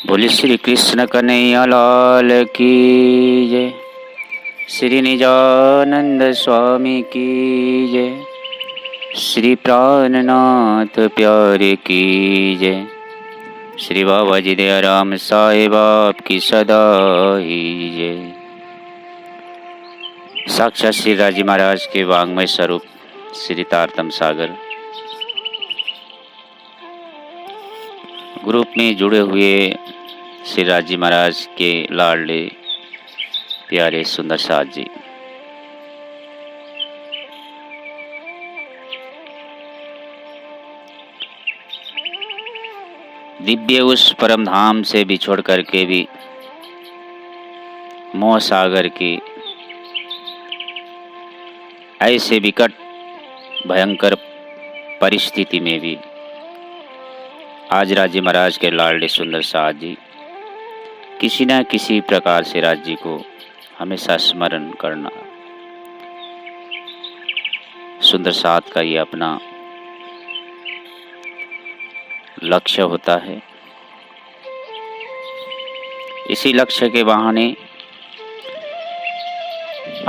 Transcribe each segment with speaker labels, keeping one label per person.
Speaker 1: बोले श्री कृष्ण कन्हैया लाल की जय। श्री निजानंद स्वामी की जय। श्री प्राणनाथ प्यारे की जय। श्री बाबा जी दयाराम साहेब आपकी सदा ही जय। साक्षात श्री राजी महाराज के वांग्मय स्वरूप श्री तारतम सागर ग्रुप में जुड़े हुए श्री राजी महाराज के लाडले प्यारे सुंदर साथ जी, दिव्य उस परम धाम से बिछोड़ करके भी मोह सागर की ऐसे विकट भयंकर परिस्थिति में भी आज राजी महाराज के लाडले सुंदर साथ जी किसी न किसी प्रकार से राज जी को हमेशा स्मरण करना सुंदर साथ का ये अपना लक्ष्य होता है। इसी लक्ष्य के बहाने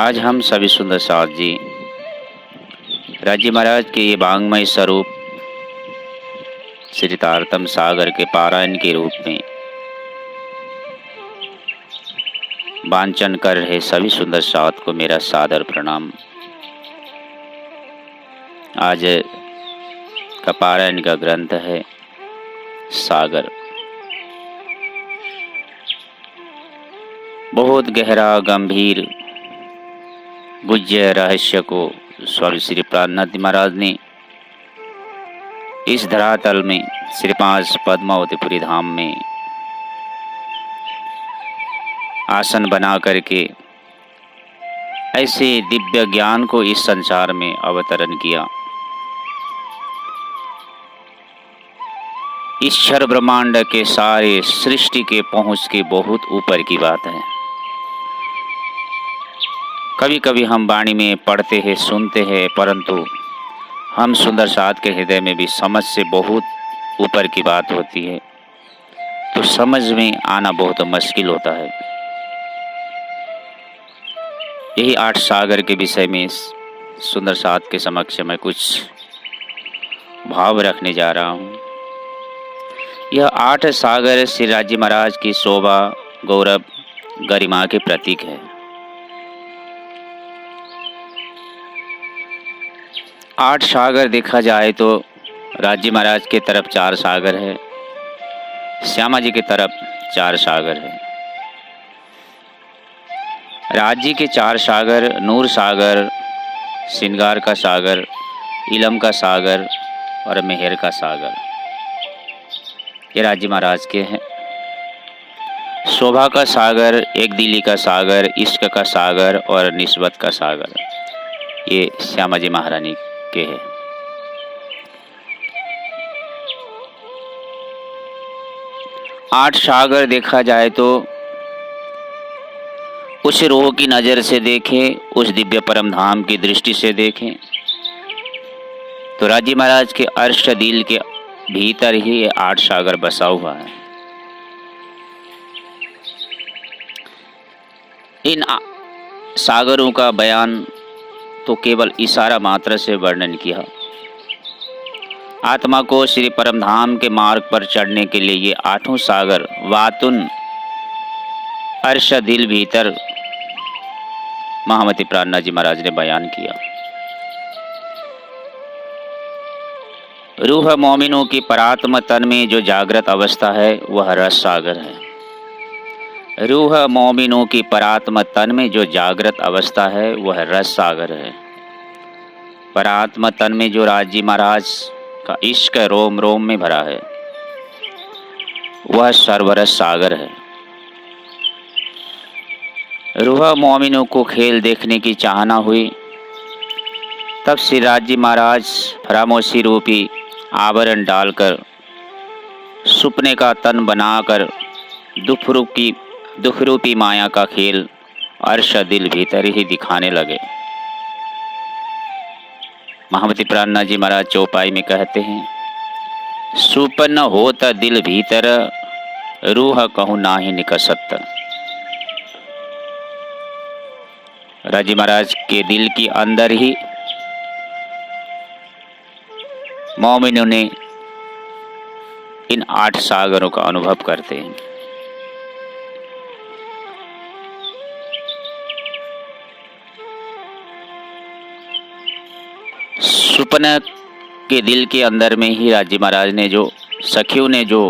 Speaker 1: आज हम सभी सुंदर साथ जी राजी महाराज के ये वांग्मय स्वरूप श्री तारतम सागर के पारायण के रूप में वांचन कर रहे सभी सुंदर साथ को मेरा सादर प्रणाम। आज का पारायण का ग्रंथ है सागर। बहुत गहरा गंभीर गुह्य रहस्य को स्वामी श्री प्राणनाथ महाराज ने इस धरातल में श्री 5 पद्मावतीपुरी धाम में आसन बना करके ऐसे दिव्य ज्ञान को इस संसार में अवतरण किया। ईश्वर ब्रह्मांड के सारे सृष्टि के पहुंच के बहुत ऊपर की बात है। कभी कभी हम वाणी में पढ़ते हैं सुनते हैं, परंतु हम सुंदर साथ के हृदय में भी समझ से बहुत ऊपर की बात होती है, तो समझ में आना बहुत मुश्किल होता है। यही 8 सागर के विषय में सुंदर साथ के समक्ष मैं कुछ भाव रखने जा रहा हूँ। यह 8 सागर श्री राजी महाराज की शोभा गौरव गरिमा के प्रतीक है। 8 सागर देखा जाए तो राजी महाराज के तरफ 4 सागर है, श्यामा जी की तरफ 4 सागर है। राज्य के 4 सागर नूर सागर, श्रृंगार का सागर, इलम का सागर और मेहर का सागर, ये राजी महाराज के हैं। शोभा का सागर, एक दिली का सागर, इश्क का सागर और निस्बत का सागर, ये श्यामा जी महारानी के हैं। आठ सागर देखा जाए तो उस रूह की नज़र से देखें, उस दिव्य परम धाम की दृष्टि से देखें तो राजी महाराज के अर्श दिल के भीतर ही ये 8 सागर बसा हुआ है। इन सागरों का बयान तो केवल इशारा मात्र से वर्णन किया। आत्मा को श्री परम धाम के मार्ग पर चढ़ने के लिए ये 8 सागर वातुन अर्श दिल भीतर महामती प्राणनाथ जी महाराज ने बयान किया। रूह मोमिनों की परात्म तन में जो जागृत अवस्था है वह रस सागर है। रूह मोमिनों की परात्म तन में जो जागृत अवस्था है वह रस सागर है। परात्म तन में जो राजी महाराज का इश्क रोम रोम में भरा है वह सर्वरस सागर है। रूह मोमिनों को खेल देखने की चाहना हुई, तब श्री राजी महाराज फरामोशी रूपी आवरण डालकर सुपने का तन बनाकर दुख रूपी माया का खेल अर्श दिल भीतर ही दिखाने लगे। महामती प्राणनाथ जी महाराज चौपाई में कहते हैं, सुपन होत दिल भीतर रूह कहूँ नाही निकसत। राजी महाराज के दिल के अंदर ही मोमिनों ने इन 8 सागरों का अनुभव करते हैं। सुपने के दिल के अंदर में ही राजी महाराज ने जो सखियों ने जो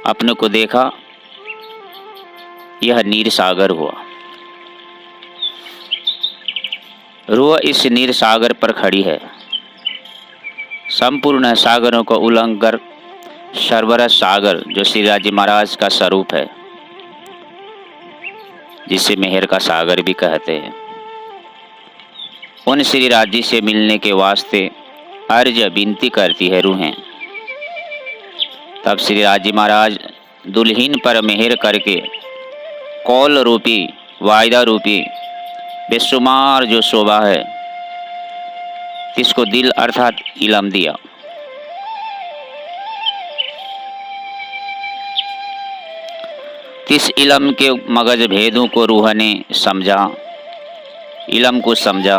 Speaker 1: अपने को देखा, यह नीर सागर हुआ। रूह इस नीर सागर पर खड़ी है। संपूर्ण सागरों को उल्लंघन कर सर्वरस सागर जो श्री राजी महाराज का स्वरूप है, जिसे मेहर का सागर भी कहते हैं, उन श्री राजी से मिलने के वास्ते अर्ज विनती करती है रूहें। तब श्री राजी महाराज दुल्हीन पर मेहर करके कौल रूपी वायदा रूपी बेशुमार जो शोभा है, इसको दिल अर्थात इलम दिया। इस इलम के मगज भेदों को रूह ने समझा, इलम को समझा।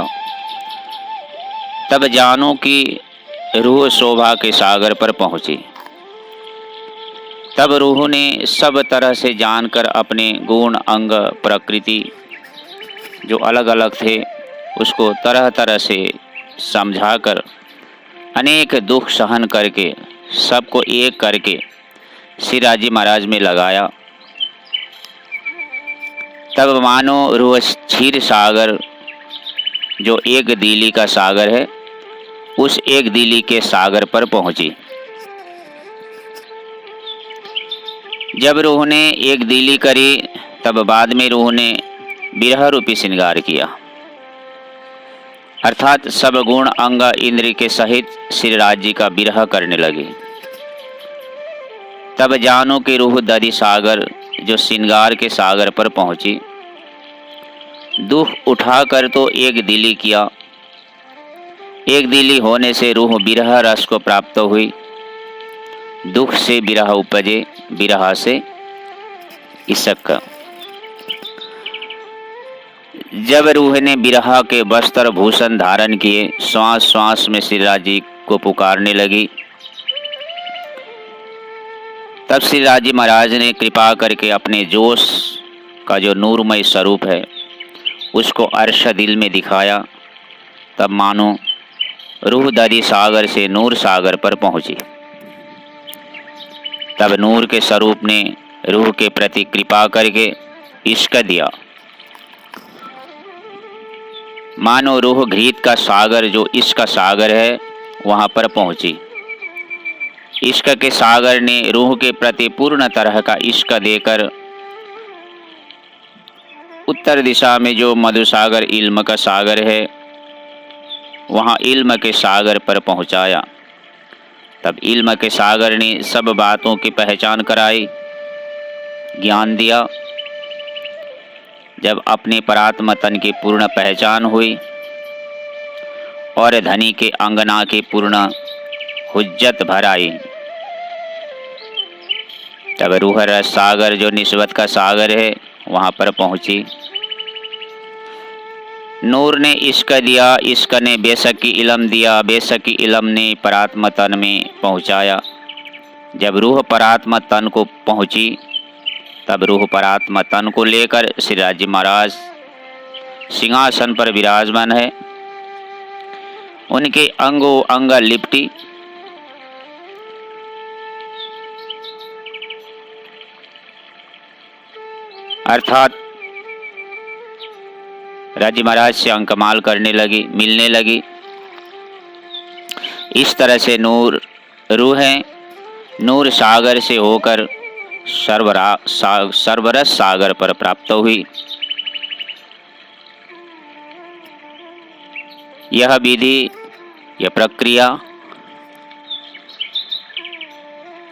Speaker 1: तब जानो कि रूह शोभा के सागर पर पहुंची। तब रूह ने सब तरह से जानकर अपने गुण अंग प्रकृति जो अलग अलग थे उसको तरह तरह से समझाकर अनेक दुख सहन करके सबको एक करके श्री राजी महाराज में लगाया। तब मानो रूह क्षीर सागर जो एक दिली का सागर है, उस एक दिली के सागर पर पहुंची। जब रूह ने एक दिली करी, तब बाद में रूह ने विरह रूपी श्रृंगार किया, अर्थात सब गुण अंग इंद्र के सहित श्री राज्य का विरह करने लगी। तब जानो कि रूह दरी सागर जो श्रृंगार के सागर पर पहुंची। दुख उठाकर तो एक दिली किया, एक दिली होने से रूह विरह रस को प्राप्त हुई। दुख से विरह उपजे, विरह से इसक। जब रूह ने विरह के वस्त्र भूषण धारण किए, श्वास श्वास में श्री राजी को पुकारने लगी। तब श्री राजी महाराज ने कृपा करके अपने जोश का जो नूरमय स्वरूप है उसको अर्श दिल में दिखाया। तब मानो रूह दरी सागर से नूर सागर पर पहुंची। तब नूर के स्वरूप ने रूह के प्रति कृपा करके इश्क दिया। मानो रूह घृत का सागर जो इश्क का सागर है वहाँ पर पहुंची। इश्क के सागर ने रूह के प्रति पूर्ण तरह का इश्क देकर उत्तर दिशा में जो मधुसागर इल्म का सागर है वहाँ इल्म के सागर पर पहुँचाया। तब इल्म के सागर ने सब बातों की पहचान कराई, ज्ञान दिया। जब अपने परात्म तन की पूर्ण पहचान हुई और धनी के अंगना की पूर्ण हुज्जत भर आई, तब रूह रस सागर जो निस्बत का सागर है वहाँ पर पहुँची। नूर ने इश्क दिया, इश्क ने बेशकी इलम दिया, बेशकी इलम ने परात्म तन में पहुँचाया। जब रूह परात्म तन को पहुँची, तब रूह परात्म तन को लेकर श्री राजी महाराज सिंहासन पर विराजमान है। उनके अंगों अंग लिपटी अर्थात राजी महाराज से अंकमाल करने लगी, मिलने लगी। इस तरह से नूर रूहें नूर सागर से होकर सर्वरस सागर पर प्राप्त हुई। यह विधि, यह प्रक्रिया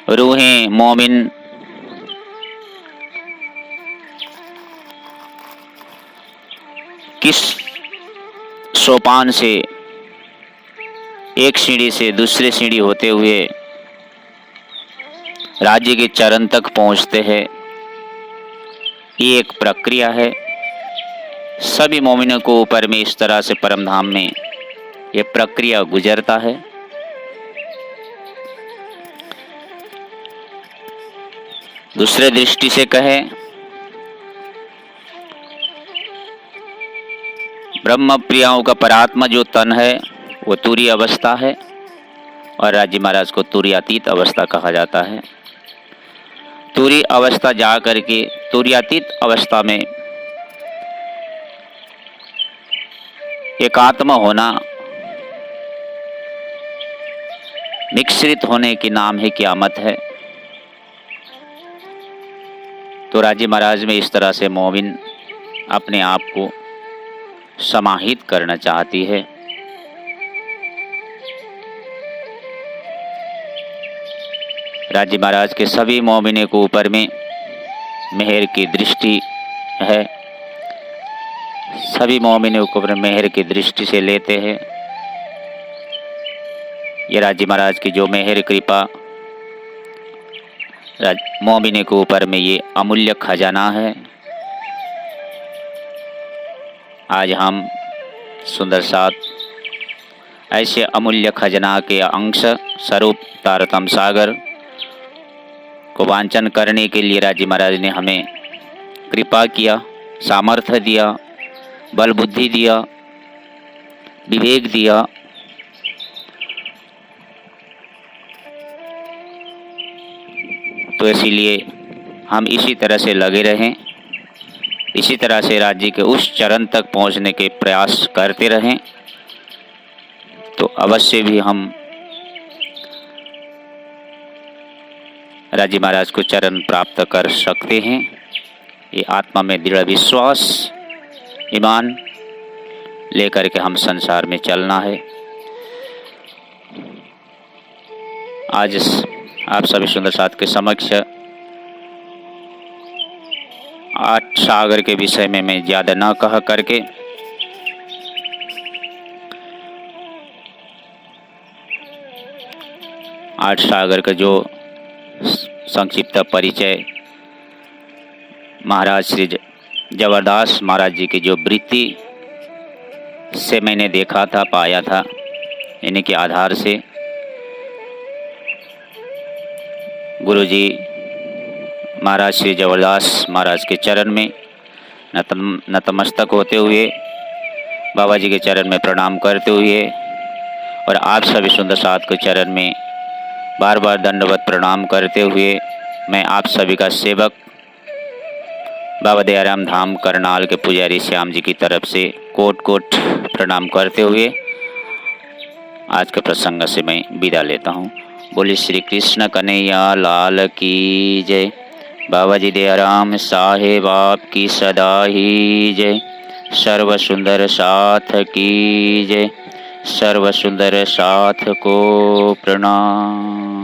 Speaker 1: रूहें मोमिन किस सोपान से एक सीढ़ी से दूसरे सीढ़ी होते हुए राज्य के चरण तक पहुंचते हैं। ये एक प्रक्रिया है। सभी मोमिनों को ऊपर में इस तरह से परम धाम में ये प्रक्रिया गुजरता है। दूसरे दृष्टि से कहें, ब्रह्म प्रियाओं का परात्मा जो तन है वो तुरीय अवस्था है और राज्य महाराज को तुरीयातीत अवस्था कहा जाता है। तुरीय अवस्था जा करके तुरीयातीत अवस्था में एकात्म होना, मिश्रित होने के नाम ही कियामत है। तो राज्य महाराज में इस तरह से मोमिन अपने आप को समाहित करना चाहती है। राज्य महाराज के सभी मोमिने को ऊपर में मेहर की दृष्टि है। सभी मोमिनों को ऊपर मेहर की दृष्टि से लेते हैं। ये राज्य महाराज की जो मेहर कृपा मोमिने के ऊपर में ये अमूल्य खजाना है। आज हम सुंदर साथ ऐसे अमूल्य खजाना के अंश स्वरूप तारतम सागर को वांचन करने के लिए राज्य महाराज ने हमें कृपा किया, सामर्थ्य दिया, बल बुद्धि दिया, विवेक दिया। तो इसीलिए हम इसी तरह से लगे रहें, इसी तरह से राज्य के उस चरण तक पहुंचने के प्रयास करते रहें, तो अवश्य भी हम राज्य महाराज को चरण प्राप्त कर सकते हैं। ये आत्मा में दृढ़ विश्वास, ईमान लेकर के हम संसार में चलना है। आज आप सभी सुंदर साथ के समक्ष 8 सागर के विषय में मैं ज़्यादा न कह करके आठ सागर का जो संक्षिप्त परिचय महाराज श्री जबरदास महाराज जी की जो वृत्ति से मैंने देखा था, पाया था, इन्हीं के आधार से गुरुजी महाराज श्री जबरदास महाराज के चरण में नतमस्तक होते हुए, बाबा जी के चरण में प्रणाम करते हुए और आप सभी सुंदर साथ के चरण में बार बार दंडवत प्रणाम करते हुए मैं आप सभी का सेवक बाबा दयाराम धाम करनाल के पुजारी श्याम जी की तरफ से कोट कोट प्रणाम करते हुए आज के प्रसंग से मैं विदा लेता हूँ। बोले श्री कृष्ण कन्हैया लाल की जय। बाबा जी दयाराम साहेब आपकी सदा ही जय। सर्व सुंदर साथ की जय। सर्व सुंदर साथ को प्रणाम।